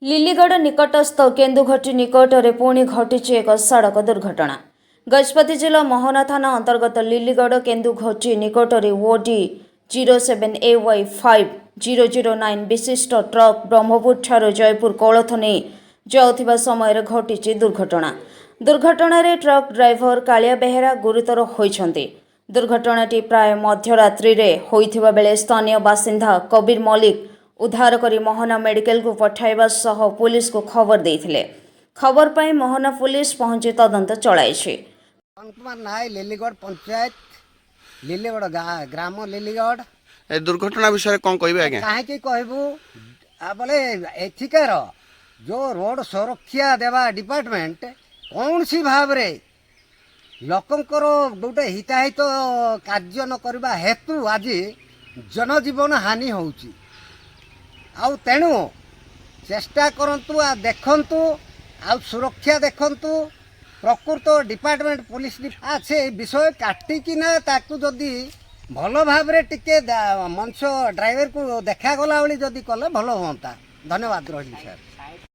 लिलीगढ़ निकटस्थ केन्दुघटी निकट में पुणी घटी एक सड़क दुर्घटना। गजपति जिला मोहना थाना अंतर्गत लिलीगढ़ केन्दुघटी निकट में ओडी 07AY5009 विशिष्ट ट्रक ब्रह्मपुर ठारू जयपुर कोलथ नहीं जाउथिबा समय घटी दुर्घटना। दुर्घटना रे ट्रक ड्राइवर कालिया बेहेरा गुरुतर होइछन्ति। दुर्घटनाटी प्राय मध्यरात्रि रे होइथिबा बेले स्थानीय बासिंदा कबीर मलिक उद्धार करी मोहना मेडिकल को पठाइबा सह पुलिस को खबर देइथिले। खबर पाई मोहना पुलिस पहुंची तदंत चलाइछि। कुमार नाय लिलीगढ़ पंचायत लिलीगढ़ ग्राम लिलीगढ़ ए दुर्घटना विषय कौन कहबे आज्ञा काहे कहबू बोले एथिकार जो रोड सुरक्षा देवा डिपार्टमेंट कौन सी भाव रे लोकंकर गोटे हिताहित कार्य न करबा हेतु आज जनजीवन हानि होउची। आउ तेणु चेष्टा करंतु आ देखंतु आ सुरक्षा देखंतु प्रकृत डिपार्टमेंट पुलिस से विषय काटिकिना ताकू जदि भल भाव रे टिके मंच ड्राइवर को देखा गला जदि कले भल होता। धन्यवाद रही सर।